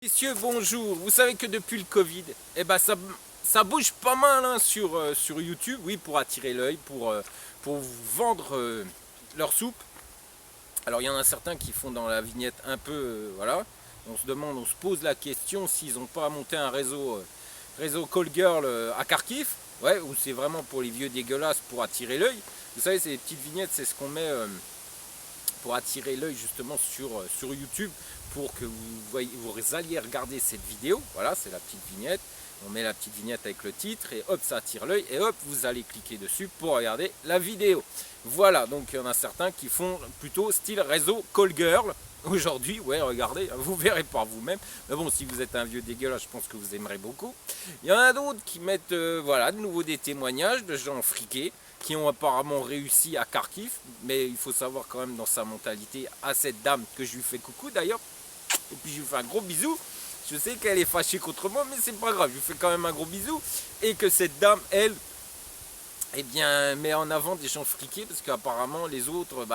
Messieurs, bonjour. Vous savez que depuis le Covid, ça bouge pas mal hein, sur YouTube, oui, pour attirer l'œil, pour vous vendre leur soupe. Alors il y en a certains qui font dans la vignette un peu, voilà. On se pose la question s'ils n'ont pas monté un réseau Call Girl à Kharkiv, ouais, ou c'est vraiment pour les vieux dégueulasses pour attirer l'œil. Vous savez, ces petites vignettes, c'est ce qu'on met pour attirer l'œil justement sur YouTube pour que vous alliez regarder cette vidéo. Voilà, c'est la petite vignette. On met la petite vignette avec le titre et hop, ça attire l'œil et hop, vous allez cliquer dessus pour regarder la vidéo. Voilà, donc il y en a certains qui font plutôt style réseau Call Girl. Aujourd'hui, ouais, regardez, vous verrez par vous-même. Mais bon, si vous êtes un vieux dégueulasse, je pense que vous aimerez beaucoup. Il y en a d'autres qui mettent, voilà, de nouveau des témoignages de gens friqués qui ont apparemment réussi à Kharkiv. Mais il faut savoir quand même dans sa mentalité à cette dame que je lui fais coucou d'ailleurs. Et puis je lui fais un gros bisou. Je sais qu'elle est fâchée contre moi, mais c'est pas grave. Je lui fais quand même un gros bisou. Et que cette dame, elle, eh bien, met en avant des gens friqués parce qu'apparemment les autres,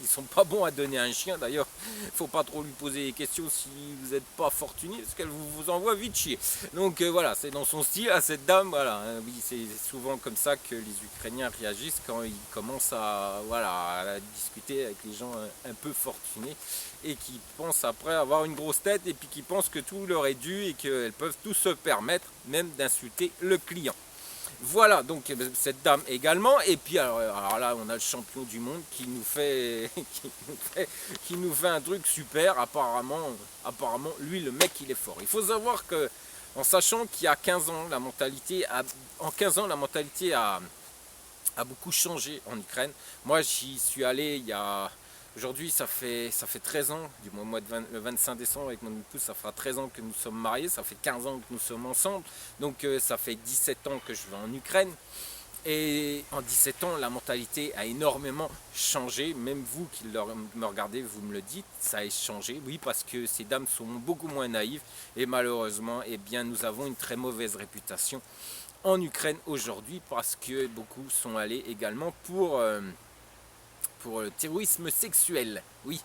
ils sont pas bons à donner à un chien. D'ailleurs, faut pas trop lui poser des questions si vous n'êtes pas fortuné parce qu'elle vous envoie vite chier. Donc voilà, c'est dans son style à cette dame. Voilà, hein, oui, c'est souvent comme ça que les Ukrainiens réagissent quand ils commencent à discuter avec les gens un peu fortunés et qui pensent après avoir une grosse tête et puis qui pensent que tout leur est dû et qu'elles peuvent tout se permettre, même d'insulter le client. Voilà, donc cette dame également. Et puis alors là, on a le champion du monde qui nous fait, qui nous fait un truc super. Apparemment, lui, le mec, il est fort. Il faut savoir que, en sachant qu'il y a 15 ans, en 15 ans, la mentalité a beaucoup changé en Ukraine. Moi, j'y suis allé il y a... Aujourd'hui, ça fait 13 ans, du mois de le 25 décembre avec mon épouse, ça fera 13 ans que nous sommes mariés, ça fait 15 ans que nous sommes ensemble, donc ça fait 17 ans que je vais en Ukraine. Et en 17 ans, la mentalité a énormément changé. Même vous qui me regardez, vous me le dites, ça a changé. Oui, parce que ces dames sont beaucoup moins naïves. Et malheureusement, eh bien, nous avons une très mauvaise réputation en Ukraine aujourd'hui parce que beaucoup sont allés également pour le terrorisme sexuel. Oui,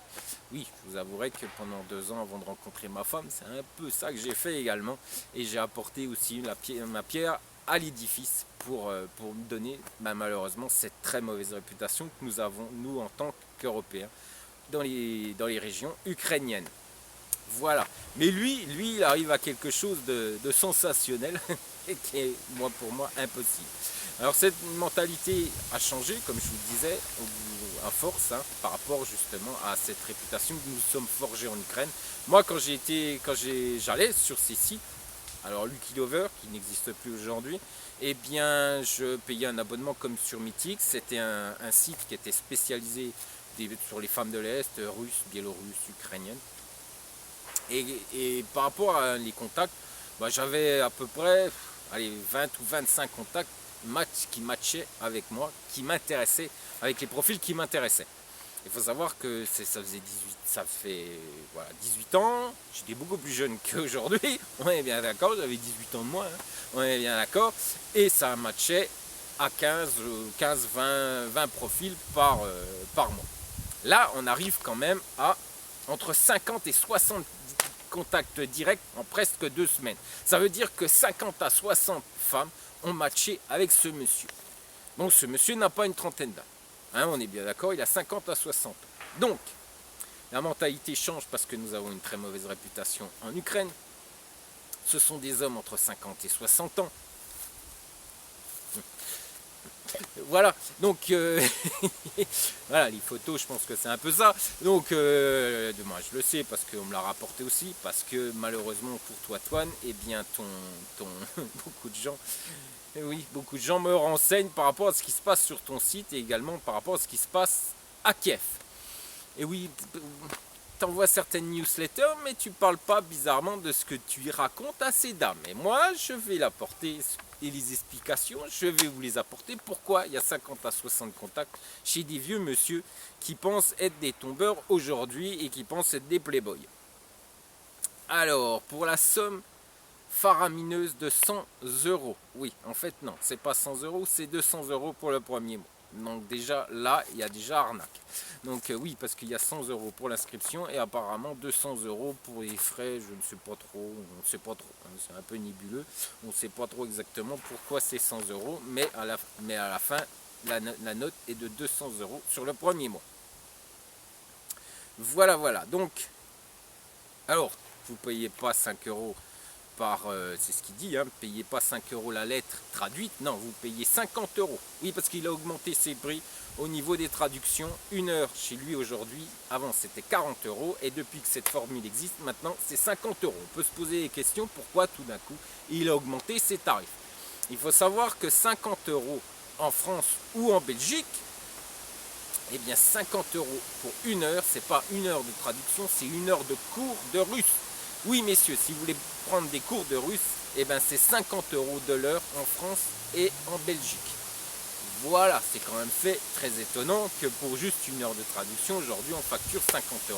oui, je vous avouerai que pendant 2 ans avant de rencontrer ma femme, c'est un peu ça que j'ai fait également. Et j'ai apporté aussi ma pierre à l'édifice pour me donner malheureusement cette très mauvaise réputation que nous avons, nous, en tant qu'Européens, dans les régions ukrainiennes. Voilà. Mais lui, il arrive à quelque chose de sensationnel et qui est, pour moi, impossible. Alors cette mentalité a changé, comme je vous le disais, à force, hein, par rapport justement à cette réputation que nous sommes forgés en Ukraine. Moi, j'allais sur ces sites, alors Lucky Lover, qui n'existe plus aujourd'hui, eh bien, je payais un abonnement comme sur Mythique. C'était un site qui était spécialisé sur les femmes de l'Est, russes, biélorusses, ukrainiennes. Et par rapport à les contacts, j'avais à peu près 20 ou 25 contacts qui matchaient avec moi, qui m'intéressaient, avec les profils qui m'intéressaient. Il faut savoir que ça fait 18 ans, j'étais beaucoup plus jeune qu'aujourd'hui, on est bien d'accord, j'avais 18 ans de moins, hein, on est bien d'accord, et ça matchait à 15, 20 profils par mois. Là, on arrive quand même à entre 50 et 60 contacts directs en presque 2 semaines. Ça veut dire que 50 à 60 femmes ont matché avec ce monsieur. Donc ce monsieur n'a pas une trentaine d'années. Hein, on est bien d'accord, il a 50 à 60 ans. Donc, la mentalité change parce que nous avons une très mauvaise réputation en Ukraine. Ce sont des hommes entre 50 et 60 ans. Voilà, donc voilà, les photos, je pense que c'est un peu ça. Donc, moi je le sais parce qu'on me l'a rapporté aussi, parce que malheureusement pour toi, Toine, eh bien, beaucoup de gens, oui, beaucoup de gens me renseignent par rapport à ce qui se passe sur ton site et également par rapport à ce qui se passe à Kiev. Et oui, t'envoies certaines newsletters, mais tu parles pas bizarrement de ce que tu y racontes à ces dames. Et moi, je vais l'apporter et les explications, je vais vous les apporter. Pourquoi il y a 50 à 60 contacts chez des vieux monsieur qui pensent être des tombeurs aujourd'hui et qui pensent être des playboys. Alors, pour la somme faramineuse de 100 euros. Oui, en fait, non, c'est pas 100 euros, c'est 200 euros pour le premier mois. Donc déjà là, il y a déjà arnaque. Donc oui, parce qu'il y a 100 € pour l'inscription et apparemment 200 € pour les frais, je ne sais pas trop, on ne sait pas trop, hein, c'est un peu nébuleux, on ne sait pas trop exactement pourquoi c'est 100 €, mais à la fin, la note est de 200 € sur le premier mois. Voilà, voilà, donc, alors, vous ne payez pas 5 € par, c'est ce qu'il dit, hein, payez pas 5 € la lettre traduite, non, vous payez 50 €. Oui, parce qu'il a augmenté ses prix au niveau des traductions. 1 heure chez lui aujourd'hui, avant c'était 40 € et depuis que cette formule existe, maintenant c'est 50 €. On peut se poser des questions, pourquoi tout d'un coup il a augmenté ses tarifs. Il faut savoir que 50 € en France ou en Belgique, eh bien 50 € pour 1 heure, c'est pas 1 heure de traduction, c'est 1 heure de cours de russe. Oui messieurs, si vous voulez prendre des cours de russe, eh ben c'est 50 € de l'heure en France et en Belgique. Voilà, c'est quand même fait très étonnant que pour juste 1 heure de traduction, aujourd'hui on facture 50 €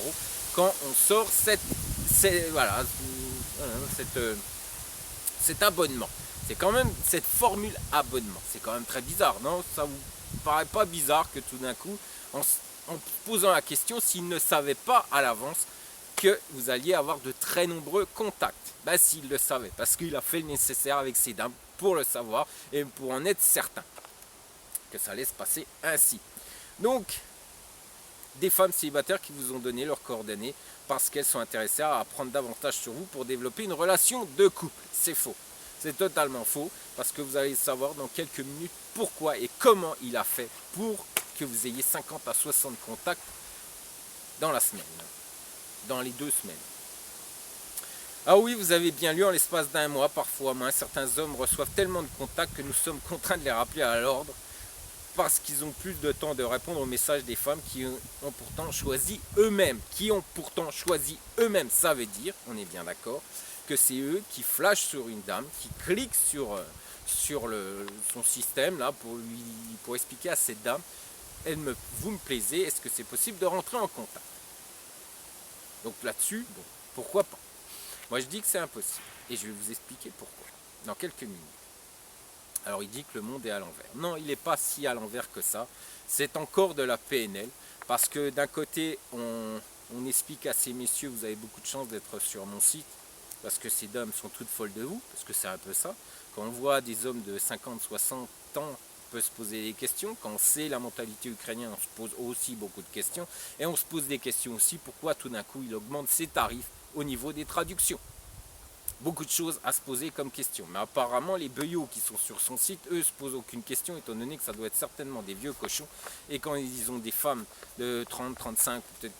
quand on sort cet abonnement. C'est quand même cette formule abonnement. C'est quand même très bizarre, non? Ça vous paraît pas bizarre que tout d'un coup, en posant la question, s'il ne savait pas à l'avance que vous alliez avoir de très nombreux contacts. Ben s'il le savait, parce qu'il a fait le nécessaire avec ces dames pour le savoir et pour en être certain que ça allait se passer ainsi. Donc, des femmes célibataires qui vous ont donné leurs coordonnées parce qu'elles sont intéressées à apprendre davantage sur vous pour développer une relation de couple. C'est faux. C'est totalement faux parce que vous allez savoir dans quelques minutes pourquoi et comment il a fait pour que vous ayez 50 à 60 contacts dans la semaine, dans les 2 semaines. Ah oui, vous avez bien lu, en l'espace d'1 mois, parfois moins, certains hommes reçoivent tellement de contacts que nous sommes contraints de les rappeler à l'ordre parce qu'ils ont plus de temps de répondre aux messages des femmes qui ont pourtant choisi eux-mêmes. Ça veut dire, on est bien d'accord, que c'est eux qui flashent sur une dame, qui cliquent sur son système là pour expliquer à cette dame, vous me plaisez, est-ce que c'est possible de rentrer en contact? Donc là-dessus, bon, pourquoi pas? Moi je dis que c'est impossible et je vais vous expliquer pourquoi dans quelques minutes. Alors il dit que le monde est à l'envers. Non, il n'est pas si à l'envers que ça. C'est encore de la PNL. Parce que d'un côté, on explique à ces messieurs, vous avez beaucoup de chance d'être sur mon site. Parce que ces dames sont toutes folles de vous. Parce que c'est un peu ça. Quand on voit des hommes de 50, 60 ans, on peut se poser des questions. Quand on sait la mentalité ukrainienne, on se pose aussi beaucoup de questions. Et on se pose des questions aussi, pourquoi tout d'un coup il augmente ses tarifs au niveau des traductions. Beaucoup de choses à se poser comme question. Mais apparemment, les beuillots qui sont sur son site, eux, se posent aucune question, étant donné que ça doit être certainement des vieux cochons. Et quand ils ont des femmes de 30, 35, peut-être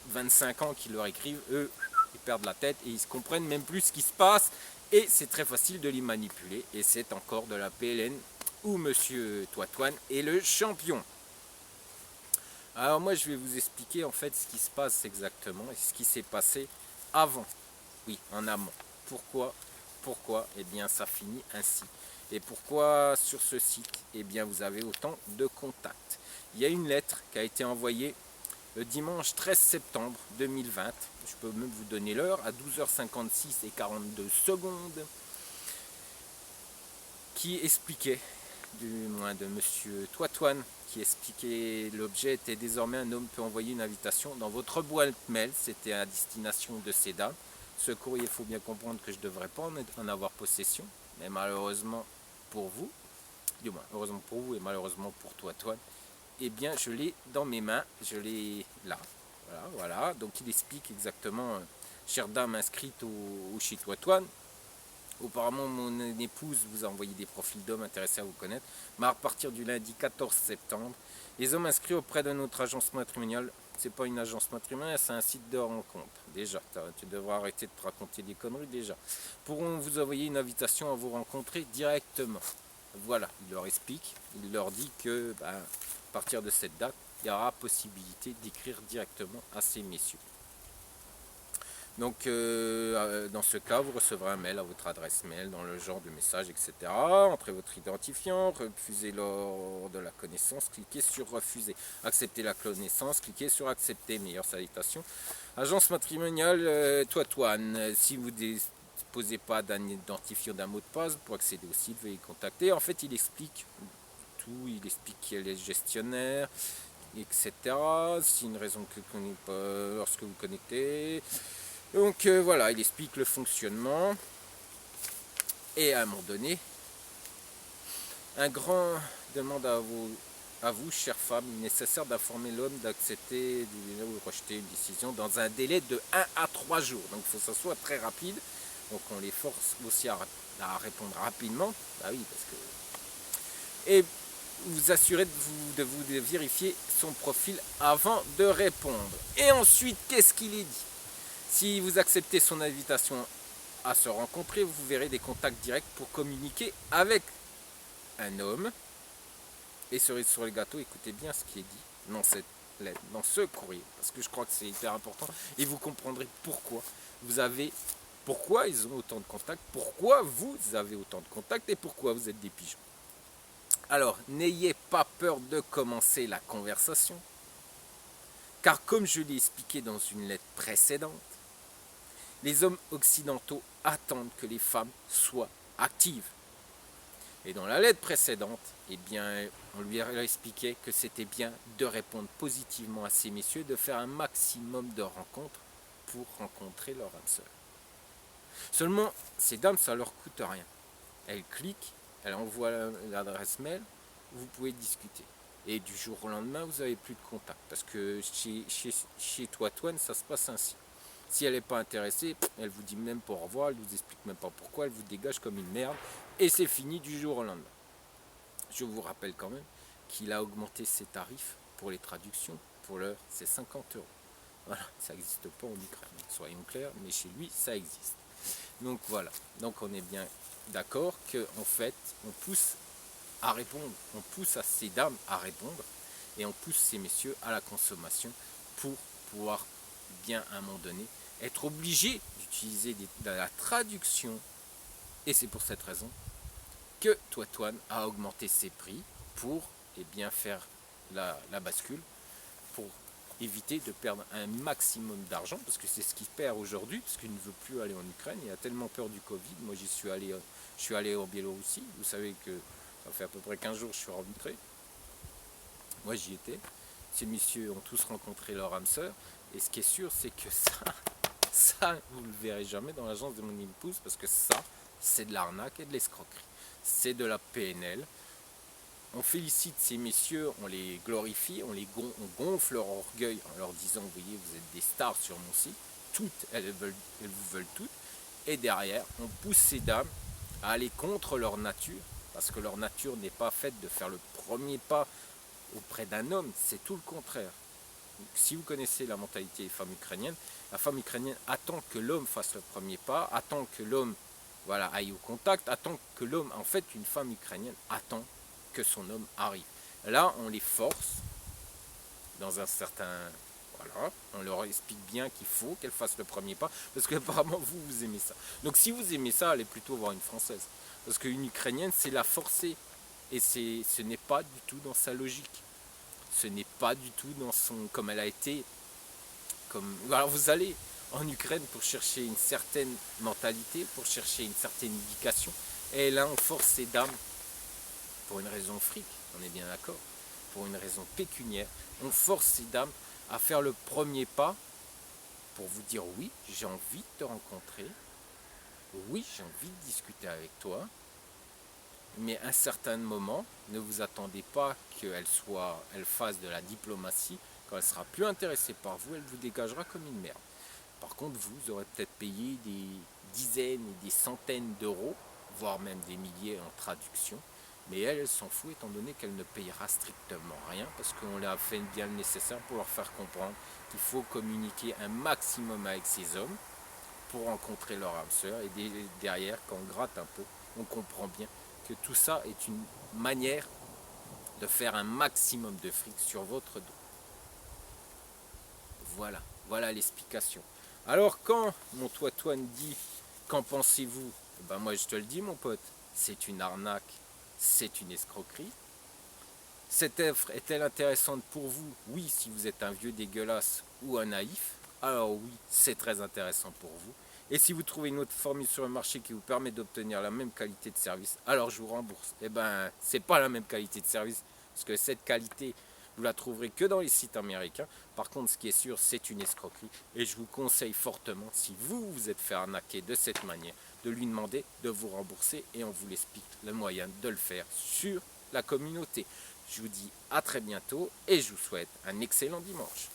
25 ans qui leur écrivent, eux, ils perdent la tête et ils ne comprennent même plus ce qui se passe. Et c'est très facile de les manipuler. Et c'est encore de la PLN où Monsieur Toitouane est le champion. Alors moi, je vais vous expliquer en fait ce qui se passe exactement et ce qui s'est passé avant. Oui, en amont. Pourquoi eh bien ça finit ainsi. Et pourquoi sur ce site eh bien vous avez autant de contacts. Il y a une lettre qui a été envoyée le dimanche 13 septembre 2020. Je peux même vous donner l'heure à 12h56 et 42 secondes qui expliquait, du moins de monsieur Toitouane, qui expliquait l'objet était désormais un homme peut envoyer une invitation dans votre boîte mail. C'était à destination de ces dames. Ce courrier, il faut bien comprendre que je ne devrais pas en avoir possession, mais malheureusement pour vous, du moins heureusement pour vous et malheureusement pour toi, eh bien je l'ai dans mes mains, je l'ai là. Voilà. Donc il explique exactement, chère dame inscrite au chez Toitouane. Auparavant, mon épouse vous a envoyé des profils d'hommes intéressés à vous connaître, mais à partir du lundi 14 septembre, les hommes inscrits auprès de notre agence matrimoniale, c'est pas une agence matrimoniale, c'est un site de rencontre. Déjà, tu devras arrêter de te raconter des conneries déjà. Pourront vous envoyer une invitation à vous rencontrer directement. Voilà, il leur explique, il leur dit que à partir de cette date, il y aura possibilité d'écrire directement à ces messieurs. Donc dans ce cas, vous recevrez un mail à votre adresse mail dans le genre de message, etc. Entrez votre identifiant, refusez lors de la connaissance, cliquez sur refuser. Acceptez la connaissance, cliquez sur accepter. Meilleure salutation. Agence matrimoniale Toitouane. Si vous ne disposez pas d'un identifiant d'un mot de passe pour accéder au site, veuillez contacter. En fait, il explique tout, il explique qu'il est gestionnaire, etc. C'est une raison que vous ne connaissez pas lorsque vous connectez. Donc voilà, il explique le fonctionnement. Et à un moment donné, un grand demande à vous, chère femme, il est nécessaire d'informer l'homme d'accepter ou rejeter une décision dans un délai de 1 à 3 jours. Donc il faut que ça soit très rapide. Donc on les force aussi à répondre rapidement. Bah oui, parce que... Et vous assurez de vous vérifier son profil avant de répondre. Et ensuite, qu'est-ce qu'il est dit? Si vous acceptez son invitation à se rencontrer, vous verrez des contacts directs pour communiquer avec un homme. Et cerise sur le gâteau, écoutez bien ce qui est dit dans cette lettre, dans ce courrier, parce que je crois que c'est hyper important, et vous comprendrez pourquoi ils ont autant de contacts, pourquoi vous avez autant de contacts, et pourquoi vous êtes des pigeons. Alors, n'ayez pas peur de commencer la conversation, car comme je l'ai expliqué dans une lettre précédente, les hommes occidentaux attendent que les femmes soient actives. Et dans la lettre précédente, eh bien, on lui a expliqué que c'était bien de répondre positivement à ces messieurs, de faire un maximum de rencontres pour rencontrer leur âme sœur. Seulement, ces dames, ça leur coûte rien. Elles cliquent, elles envoient l'adresse mail, vous pouvez discuter. Et du jour au lendemain, vous n'avez plus de contact. Parce que chez Toitouane, ça se passe ainsi. Si elle n'est pas intéressée, elle vous dit même pas au revoir, elle vous explique même pas pourquoi, elle vous dégage comme une merde. Et c'est fini du jour au lendemain. Je vous rappelle quand même qu'il a augmenté ses tarifs pour les traductions. Pour l'heure, c'est 50 €. Voilà, ça n'existe pas en Ukraine, soyons clairs, mais chez lui, ça existe. Donc voilà, donc on est bien d'accord qu'en fait, on pousse à répondre, on pousse à ces dames à répondre, et on pousse ces messieurs à la consommation pour pouvoir bien à un moment donné être obligé d'utiliser de la traduction. Et c'est pour cette raison que Toitouane a augmenté ses prix pour bien faire la bascule, pour éviter de perdre un maximum d'argent, parce que c'est ce qu'il perd aujourd'hui, parce qu'il ne veut plus aller en Ukraine, il a tellement peur du Covid. Moi je suis allé en Biélorussie, vous savez que ça fait à peu près 15 jours que je suis rentré. Moi j'y étais, ces messieurs ont tous rencontré leur âme sœur, et ce qui est sûr c'est que ça vous ne le verrez jamais dans l'agence de mon épouse, parce que ça c'est de l'arnaque et de l'escroquerie, c'est de la PNL. On félicite ces messieurs, on les glorifie, on gonfle leur orgueil en leur disant, vous voyez, vous êtes des stars sur mon site, elles vous veulent toutes, et derrière on pousse ces dames à aller contre leur nature, parce que leur nature n'est pas faite de faire le premier pas auprès d'un homme, c'est tout le contraire. Si vous connaissez la mentalité des femmes ukrainiennes, la femme ukrainienne attend que l'homme fasse le premier pas, attend que l'homme aille au contact, attend que l'homme, en fait une femme ukrainienne attend que son homme arrive. Là on les force dans un certain... Voilà, on leur explique bien qu'il faut qu'elles fassent le premier pas, parce qu'apparemment vous aimez ça. Donc si vous aimez ça, allez plutôt voir une française, parce qu'une ukrainienne c'est la forcer, et ce n'est pas du tout dans sa logique. Ce n'est pas du tout dans son... comme elle a été... Alors vous allez en Ukraine pour chercher une certaine mentalité, pour chercher une certaine éducation, et là on force ces dames, pour une raison fric, on est bien d'accord, pour une raison pécuniaire, on force ces dames à faire le premier pas pour vous dire oui, j'ai envie de te rencontrer, oui, j'ai envie de discuter avec toi, mais à un certain moment, ne vous attendez pas qu'elle fasse de la diplomatie. Quand elle sera plus intéressée par vous, elle vous dégagera comme une merde. Par contre, vous aurez peut-être payé des dizaines et des centaines d'euros, voire même des milliers en traduction, mais elle s'en fout étant donné qu'elle ne payera strictement rien, parce qu'on leur a fait bien le nécessaire pour leur faire comprendre qu'il faut communiquer un maximum avec ces hommes pour rencontrer leur âme sœur, et derrière, quand on gratte un peu, on comprend bien que tout ça est une manière de faire un maximum de fric sur votre dos. Voilà l'explication. Alors quand mon Toitouane dit « Qu'en pensez-vous » Ben moi je te le dis mon pote, c'est une arnaque, c'est une escroquerie. Cette offre est-elle intéressante pour vous? Oui, si vous êtes un vieux dégueulasse ou un naïf, alors oui, c'est très intéressant pour vous. Et si vous trouvez une autre formule sur le marché qui vous permet d'obtenir la même qualité de service, alors je vous rembourse. Eh ben, c'est pas la même qualité de service, parce que cette qualité, vous la trouverez que dans les sites américains. Par contre, ce qui est sûr, c'est une escroquerie. Et je vous conseille fortement, si vous vous êtes fait arnaquer de cette manière, de lui demander de vous rembourser. Et on vous explique le moyen de le faire sur la communauté. Je vous dis à très bientôt et je vous souhaite un excellent dimanche.